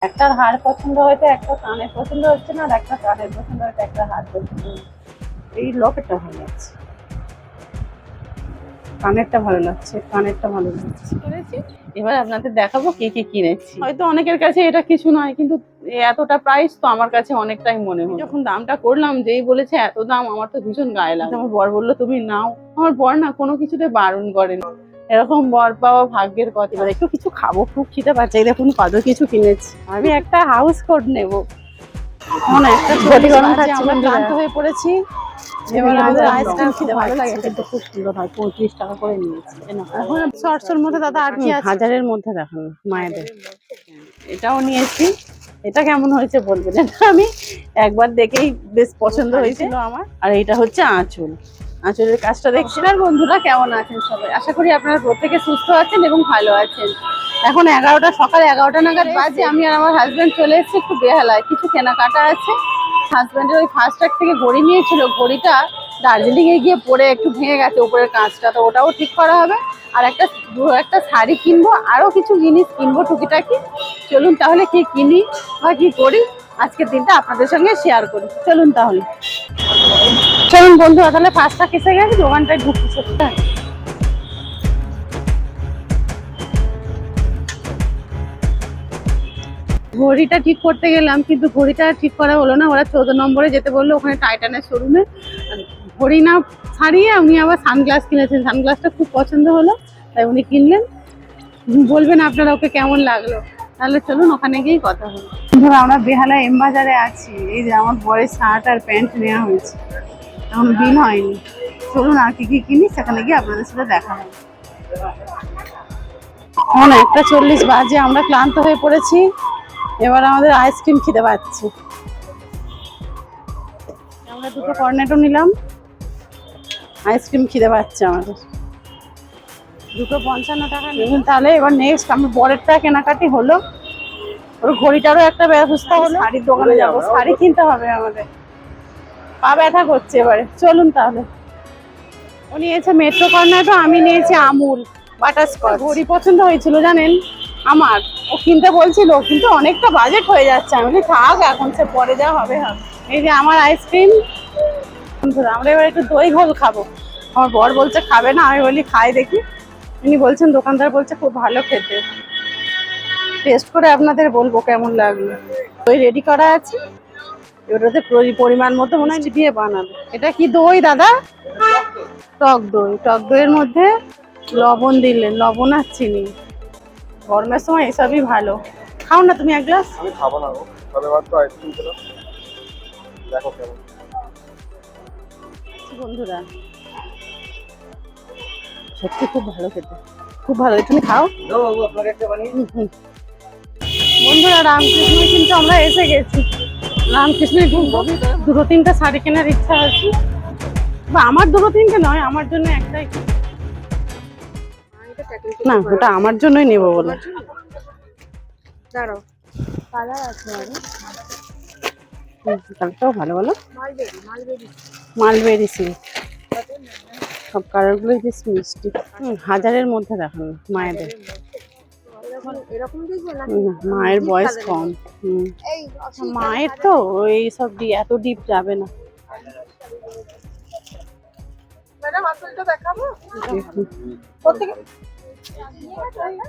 একটার হাড় পছন্দ হয়েছে, একটা কানের পছন্দ হচ্ছে না, আর একটা কানের পছন্দ হয়েছে, একটা হাড় পছন্দ হচ্ছে। এই লকেটটা ভালো লাগছে, কানেরটা ভালো লাগছে, কানেরটা ভালো লাগছে করেছি। এবার আপনাদের দেখাবো কি কি কিনেছি। হয়তো অনেকের কাছে এটা কিছু নয়, কিন্তু এতটা প্রাইস তো আমার কাছে অনেকটাই মনে হয়। যখন দামটা করলাম, যেই বলেছে এত দাম, আমার তো ভীষণ গায়ে লাগে। আমার বর বললো তুমি নাও। আমার বর না কোনো কিছুতে বারণ করেন, এরকম বর পাওয়া ভাগ্যের কথা। এবার একটু কিছু খাবো, খুব খিদে পাচ্ছে। দেখুন কত কিছু কিনেছি। আমি একটা হাউস কোট নেবো, একটা ছোট গরম খাচ্ছি। আমরা ক্লান্ত হয়ে পড়েছি। এবার আমাদের আইসক্রিম খেতে ভালো লাগে, কিন্তু খুব সুন্দর হয়। 35 টাকা করে নিয়েছি। এখন 100-100-র মধ্যে দাদা আর কি আছে? 1000-এর মধ্যে দেখানো মায়েদের। এটাও নিয়েছি। এটা কেমন হয়েছে বলবেন। এটা আমি একবার দেখেই বেশ পছন্দ হয়েছিল আমার। আর এটা হচ্ছে আঁচল। আঁচলের কাজটা দেখছেন। আর বন্ধুরা কেমন আছেন সবাই? আশা করি আপনারা প্রত্যেকে সুস্থ আছেন এবং ভালো আছেন। এখন সকাল 11টা নাগাদ বাজে। আমি আর আমার হাজবেন্ড চলে এসেছি একটু বেহালায়, কিছু কেনাকাটা আছে। হাজবেন্ডের ওই ফাস্ট্যাগ থেকে ঘড়ি নিয়েছিল, ঘড়িটা দার্জিলিং এ গিয়ে পরে একটু ভেঙে গেছে উপরের কাঁচটা, তো ওটাও ঠিক করা হবে। আর একটা শাড়ি কিনবো, আরো কিছু জিনিস কিনবো টুকিটাকি। চলুন তাহলে কি কিনি বা কি করি আজকের দিনটা আপনাদের সঙ্গে শেয়ার করি। চলুন বন্ধুরা, তাহলে ফাস্ট্যাগ এসে গেছে, দোকানটায় ঢুকছে। ঘড়িটা ঠিক করতে গেলাম, কিন্তু ঘড়িটা ঠিক করা হলো না। ওরা 14 নম্বরে যেতে বললো, ওখানে টাইটানের শোরুমে। ঘড়ি না ছাড়িয়ে উনি আবার সানগ্লাস কিনেছেন। সানগ্লাসটা খুব পছন্দ হলো, তাই উনি কিনলেন। বলবেন আপনারা ওকে কেমন লাগলো। তাহলে চলুন ওখানে গিয়েই কথা হলো। ধরো আমরা বেহালা এম বাজারে আছি। এই যে আমার বয়ের শার্ট আর প্যান্ট নেওয়া হয়েছে, এখন বিল হয়নি। চলুন আর কি কি কিনি সেখানে গিয়ে আপনাদের সাথে দেখা হবে। এখন 1:40 বাজে, আমরা ক্লান্ত হয়ে পড়েছি। এবার আমাদের আইসক্রিম খেতে পাচ্ছি। আমরা দুটো কর্নেটো নিলাম, আইসক্রিম খেতে পাচ্ছে আমাদের। দুটো 55 টাকা নিলাম। তাহলে এবার নেক্সট আমি বরেরটা কেনাকাটি হলো, ওর ঘড়িটারও একটা ব্যবস্থা হলো। শাড়ির দোকানে যাবো, শাড়ি কিনতে হবে আমাদের। পা ব্যথা করছে এবারে। চলুন তাহলে। ও নিয়েছে মেট্রো কর্নেটো, আমি নিয়েছি আমুল বাটারস্কচ। ঘড়ি পছন্দ হয়েছিল জানেন আমার, ও কিনতে বলছিল, কিন্তু অনেকটা বাজেট হয়ে যাচ্ছে। আমি বলি থাক, এখন সে পরে যা হবে হবে। এই যে আমার আইসক্রিম। আমরা এবার একটু দই ঘোল খাবো। আমার বর বলছে খাবে না, আমি বলি খাই দেখি। উনি বলছেন, দোকানদার বলছে খুব ভালো খেতে, টেস্ট করে আপনাদের বলবো কেমন লাগলো। দই রেডি করা আছে, ওটাতে পরিমাণ মতো মনে হয় দিয়ে বানাবে। এটা কি দই দাদা? টক দই। টক দইয়ের মধ্যে লবণ দিলেন, লবণ আর চিনি। গরমের সময় এসবই ভালো। খাও না তুমি এক গ্লাস। আমি খাবো না গো, তবে মাত্র আইসক্রিম খেলাম, দেখো কেমন। বন্ধুরা সত্যি খুব ভালো খেতে, খুব ভালো। তুমি খাও। বন্ধুরা রামকৃষ্ণ কিন্তু আমরা এসে গেছি। রামকৃষ্ণের দুটো তিনটা শাড়ি কেনার ইচ্ছা আছে, বা আমার দুটো তিনটে নয়, আমার জন্য একটাই। না, ওটা আমার জন্যই নেবো বলে। কালারটাও ভালো ভালো, মালবেরি সিল্ক। সব কালার গুলো বেশ মিষ্টি। 1000-এর মধ্যে দেখানো মায়েদের। মায়ের বয়স কম। মায়ের তো এই সব এত ডিপ যাবে না।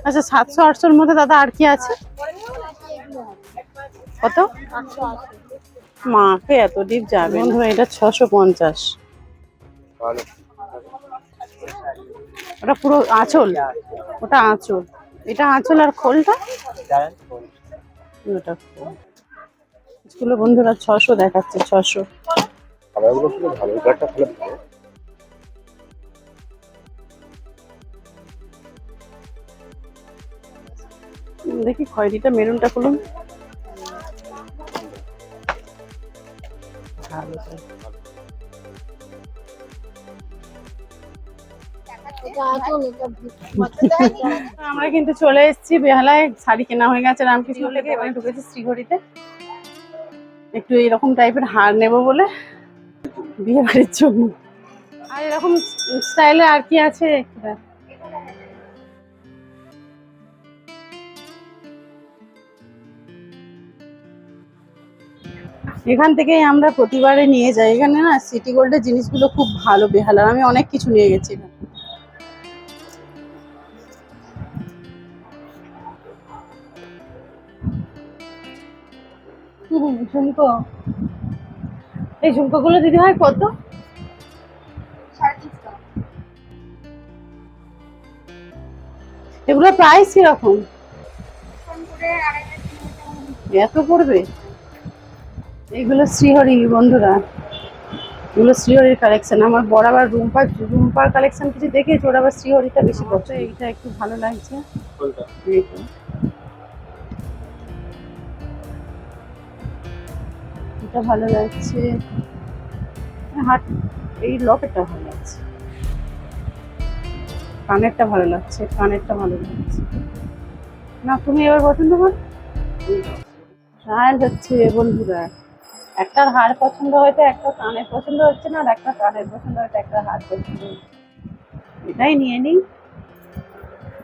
আচ্ছা 700-800-র মধ্যে দাদা আর কি আছে? কত? মাকে এত ডিপ যাবে না। এটা 650। ওটা পুরো আঁচল, ওটা আঁচল, এটা আঁচল। আর খোলটা ওটা স্কুলে বন্ধুরা 600 দেখাচ্ছে, 600। দেখি খয়েরিটা, মেরুনটা খুলুন। আমরা কিন্তু চলে এসেছি বেহালায়। শাড়ি কেনা হয়ে গেছে রামকৃষ্ণ থেকে, এবারে ঢুকেছি শ্রীহরিতে। একটু এরকম টাইপের হার নেব বলে, বিয়ে বাড়ির জন্য। আর এরকম স্টাইলে আর কি আছে? এখান থেকেই আমরা প্রতিবারে নিয়ে যাই। এখানে না সিটি গোল্ডের জিনিসগুলো খুব ভালো বেহালার, আমি অনেক কিছু নিয়ে গেছি। ঝুমকো, এই ঝুমকোগুলো দিদি হয় কত? এগুলো প্রাইস কিরকম? এত পড়বে? এগুলো শ্রীহরি বন্ধুরা, এগুলো শ্রীহরির কালেকশন। আমার বড় আবার রুম্পার কালেকশন কিছু দেখেছি, ওরা আবার শ্রীহরিটা বেশি পছন্দ। এইটা একটু ভালো লাগছে, এইটা এটা ভালো লাগছে। হাট, এই লকেটটা ভালো লাগছে, কানেরটা ভালো লাগছে, কানেরটা ভালো লাগছে না। তুমি এবার পছন্দ করো। ট্রায়াল হচ্ছে বন্ধুরা, একটা হার পছন্দ হয়তো, একটা কানের পছন্দ হচ্ছে না, আর একটা কানের পছন্দ হয়তো একটা হার পছন্দ হচ্ছে। এটাই নিয়ে নিই।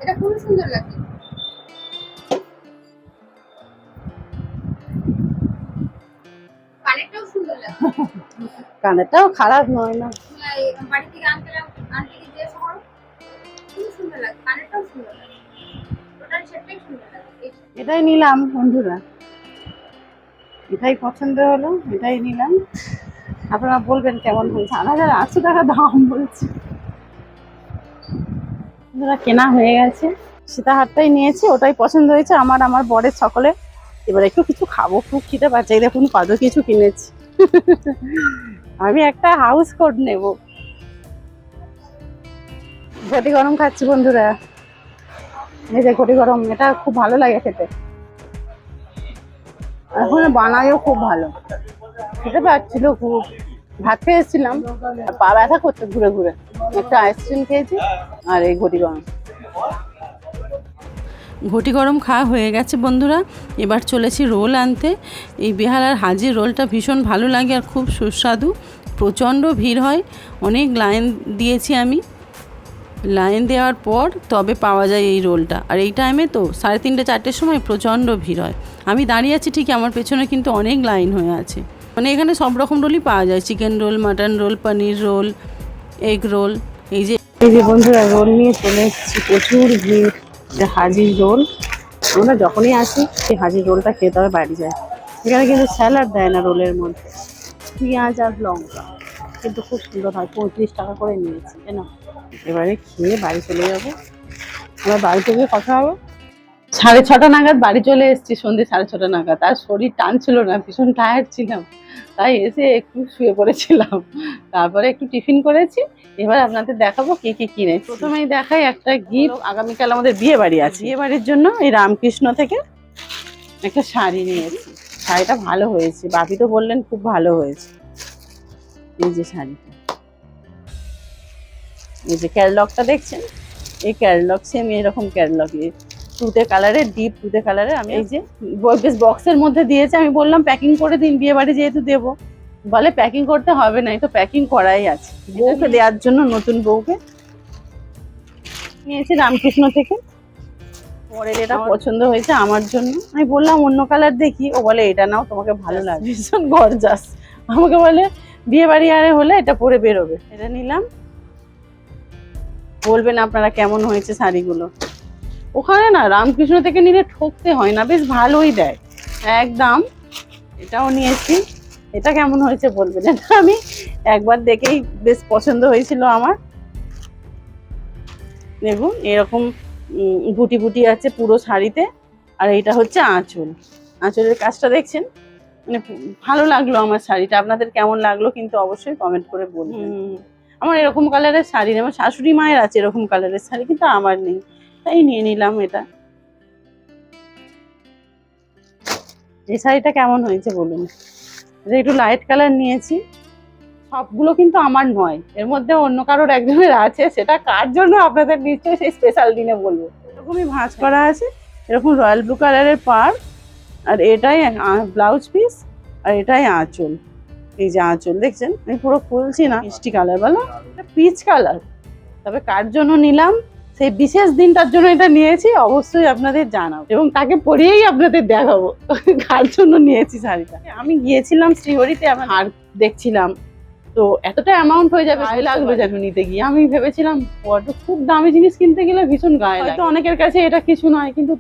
এটা খুব সুন্দর লাগে। কানেরটাও সুন্দর লাগে। কানেরটাও খারাপ নয় না। বাড়ি থেকে আন্টিকে জিজ্ঞেস করো, খুব সুন্দর লাগে, কানেরটাও সুন্দর লাগে, টোটাল সেটটাই সুন্দর লাগে। এটাই নিলাম বন্ধুরা, এটাই পছন্দ হলো, এটাই নিলাম। আপনারা বলবেন কেমন হয়েছে। 4800 টাকা দাম বলছে। বন্ধুরা কেনা হয়ে গেছে, সীতাহারটাই নিয়েছি, ওটাই পছন্দ হয়েছে আমার, আমার বরের সকলে। এবার একটু কিছু খাবো, খুব খিদে পাচ্ছে। এই দেখুন কত কিছু কিনেছি। আমি একটা হাউস কোট নেব। ঘটি গরম খাচ্ছি বন্ধুরা, এই যে ঘটি গরম, এটা খুব ভালো লাগে খেতে। এখন বানায়ও খুব ভালো, খেতে পাচ্ছিল খুব। ভাত খেয়ে এসেছিলাম, পা ব্যথা করতে ঘুরে ঘুরে, একটা আইসক্রিম খেয়েছি আর এই ঘটি গরম। ঘটি গরম খাওয়া হয়ে গেছে বন্ধুরা। এবার চলেছি রোল আনতে। এই বেহালার হাজির রোলটা ভীষণ ভালো লাগে আর খুব সুস্বাদু। প্রচণ্ড ভিড় হয়, অনেক লাইন দিয়েছি আমি। লাইন দেওয়ার পর তবে পাওয়া যায় এই রোলটা। আর এই টাইমে তো 3:30 4টের সময় প্রচণ্ড ভিড় হয়। আমি দাঁড়িয়ে আছি ঠিক, আমার পেছনে কিন্তু অনেক লাইন হয়ে আছে। মানে এখানে সব রকম রোলই পাওয়া যায়, চিকেন রোল, মাটন রোল, পনির রোল, এগ রোল। এই যে বন্ধুরা রোল নিয়ে চলে এসেছি, প্রচুর ভিড়। হাজির রোল, আমরা যখনই আসি এই হাজির রোলটা খেতে হবে বাড়ি যায়। এখানে কিন্তু স্যালাড দেয় না রোলের মধ্যে, পেঁয়াজ আর লঙ্কা, কিন্তু খুব সুন্দর হয়। 35 টাকা করে নিয়েছি, কেন? এবারে খেয়ে বাড়ি চলে যাবো। আমার বাড়ি থেকে কথা হবে। 6:30 নাগাদ বাড়ি চলে এসেছি, সন্ধ্যে 6:30 নাগাদ। আর শরীর টানছিল না, ভীষণ টায়ার্ড ছিলাম, তাই এসে একটু শুয়ে পড়েছিলাম। তারপরে একটু টিফিন করেছি। এবার আপনাদের দেখাবো কি কি কিনেছি। প্রথমেই দেখাই একটা গিফট। আগামীকাল আমাদের বিয়ে বাড়ি আছে, বিয়ে বাড়ির জন্য এই রামকৃষ্ণ থেকে একটা শাড়ি নিয়েছি। শাড়িটা ভালো হয়েছে, বাপি তো বললেন খুব ভালো হয়েছে। এই যে শাড়িটা, এই যে ক্যাটলগটা দেখছেন, এই ক্যাটলগ সেম এরকম ক্যাটলগ, তুতে কালারের, ডিপ তুতে কালারের। আমি এই যে বেশ বক্সের মধ্যে দিয়েছে, আমি বললাম প্যাকিং করে দিন, বিয়ে বাড়ি যেহেতু দেবো। বলে প্যাকিং করতে হবে না, এই তো প্যাকিং করাই আছে। বউকে দেওয়ার জন্য, নতুন বউকে নিয়েছি রামকৃষ্ণ থেকে। পরের এটা পছন্দ হয়েছে আমার জন্য, আমি বললাম অন্য কালার দেখি, ও বলে এটা নাও, তোমাকে ভালো লাগবে, ভীষণ গর্জাস। আমাকে বলে বিয়ে বাড়ি আরে হলে এটা পরে বেরোবে। এটা নিলাম, বলবেন আপনারা কেমন হয়েছে শাড়িগুলো। ওখানে না রামকৃষ্ণ থেকে নিলে ঠকতে হয় না, বেশ ভালোই দেয় একদম। এটাও নিয়েছি, এটা কেমন হয়েছে বলবেন। এটা আমি একবার দেখেই বেশ পছন্দ হয়েছিল আমার। দেখুন এরকম বুটি বুটি আছে পুরো শাড়িতে, আর এইটা হচ্ছে আঁচল। আঁচলের কাজটা দেখছেন, মানে ভালো লাগলো আমার শাড়িটা। আপনাদের কেমন লাগলো কিন্তু অবশ্যই কমেন্ট করে বলবেন। আমার এরকম কালারের শাড়ি নেই, আমার শাশুড়ি মায়ের আছে এরকম কালারের শাড়ি, কিন্তু আমার নেই, তাই নিয়ে নিলাম এটা। এই শাড়িটা কেমন হয়েছে বলুন। এটা একটু লাইট কালার নিয়েছি। সবগুলো কিন্তু আমার নয়, এর মধ্যে অন্য কারোর একজনের আছে, সেটা কার জন্য আপনাদের নিশ্চয়ই সেই স্পেশাল দিনে বলবো। এরকমই ভাঁজ করা আছে, এরকম রয়্যাল ব্লু কালারের পাড়, আর এটাই ব্লাউজ পিস, আর এটাই আঁচল। এই যে আঁচল দেখছেন, আমি পুরো খুলছি না, মিষ্টি কালার বলো, পিচ কালার। তবে কার জন্য নিলাম সেই বিশেষ দিনটার জন্য এটা নিয়েছি, অবশ্যই আপনাদের জানাবো এবং তাকে পরিয়েই আপনাদের দেখাবো কার জন্য নিয়েছি শাড়িটা। আমি গিয়েছিলাম শ্রীহরিতে, আমার হার দেখছিলাম, তো এতটা অ্যামাউন্ট হয়ে যাবে গায়ে লাগলো যেন নিতে গিয়ে। আমি ভেবেছিলাম খুব দামি জিনিস কিনতে গেলে ভীষণ গায়ে লাগে, হয়তো অনেকের কাছে এটা কিছু নয়, কিন্তু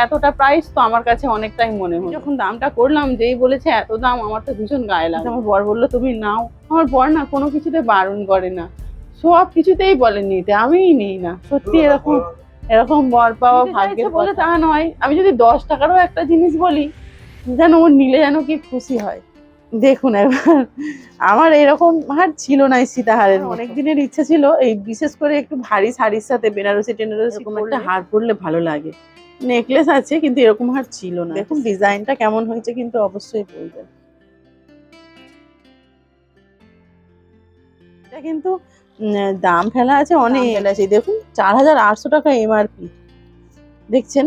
এতটা প্রাইস তো আমার কাছে অনেকটাই মনে হয়। যখন দামটা করলাম, যেই বলেছে এত দাম, আমার তো ভীষণ গায়ে লাগে। আমার বর বললো তুমি নাও। আমার বর না কোনো কিছুতে বারণ করে না, সব কিছুতেই বলে নিতে, আমিই নিই না। সত্যি এরকম এরকম বর পাওয়া ভাগ্যের বলে তা নয়। আমি যদি 10 টাকারও একটা জিনিস বলি, যেন ও নিলে যেন কি খুশি হয়। দেখুন একবার, আমার এরকম হার ছিল না এই সীতাহারের। অনেক দিনের ইচ্ছা ছিল এই বিশেষ করে একটু ভারী শাড়ির সাথে বেনারসি টেনারসি এরকম একটা হার পরলে ভালো লাগে। নেকলেস আছে কিন্তু এরকম হার ছিল না। দেখুন ডিজাইনটা কেমন হয়েছে কিন্তু অবশ্যই বলবেন। এটা কিন্তু দাম ফেলা আছে অনেক, আছে দেখুন 4800 টাকা এমআরপি। দেখছেন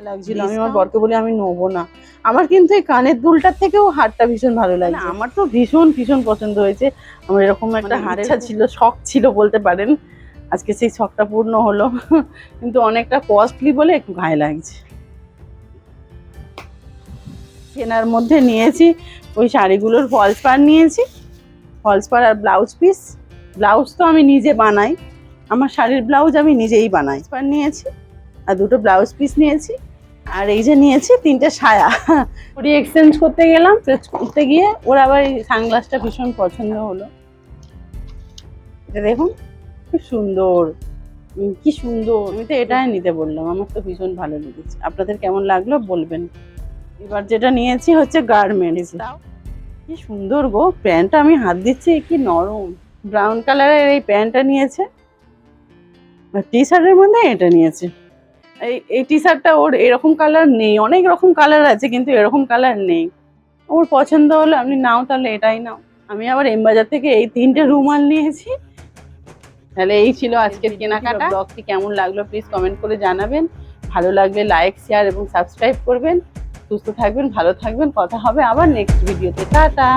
লাগছিল, আমি আমার বরকে বলি আমি নেবো না। আমার কিন্তু এই কানের দুলটার থেকেও হারটা ভীষণ ভালো লাগে, আমার তো ভীষণ ভীষণ পছন্দ হয়েছে। আমার এরকম একটা হারের ইচ্ছা ছিল, শখ ছিল বলতে পারেন। আজকে সেই শখটা পূর্ণ হলো, কিন্তু অনেকটা কস্টলি বলে একটু গায়ে লাগছে। কেনার মধ্যে নিয়েছি ওই শাড়িগুলোর ফলস পার নিয়েছি, ফলস পার আর ব্লাউজ পিস। ব্লাউজ তো আমি নিজে বানাই, আমার শাড়ির ব্লাউজ আমি নিজেই বানাই। পার নিয়েছি আর দুটো ব্লাউজ পিস নিয়েছি, আর এই যে নিয়েছি 3টে সায়া। ওটি এক্সচেঞ্জ করতে গেলাম, করতে গিয়ে ওর আবার এই সানগ্লাসটা ভীষণ পছন্দ হলো। এটা দেখুন খুব সুন্দর, কি সুন্দর। আমি তো এটাই নিতে বললাম, আমার তো ভীষণ ভালো লেগেছে। আপনাদের কেমন লাগলো বলবেন। এবার যেটা নিয়েছি হচ্ছে গার্মেন্টস। কি সুন্দর গো, প্যান্টটা আমি হাত দিচ্ছি কি নরম। ব্রাউন কালারের এই প্যান্টটা নিয়েছে, আর টি শার্টের মধ্যে এটা নিয়েছে। এই টি শার্টটা ওর এরকম কালার নেই, অনেক রকম কালার আছে কিন্তু এরকম কালার নেই। ওর পছন্দ হলো, আপনি নাও তাহলে এটাই নাও। আমি আবার এমবাজার থেকে এই 3টে রুমাল নিয়েছি। তাহলে এই ছিল আজকের কেনাকাটা। ব্লগটি কেমন লাগলো প্লিজ কমেন্ট করে জানাবেন। ভালো লাগলে লাইক, শেয়ার এবং সাবস্ক্রাইব করবেন। সুস্থ থাকবেন, ভালো থাকবেন। কথা হবে আবার নেক্সট ভিডিওতে। টাটা।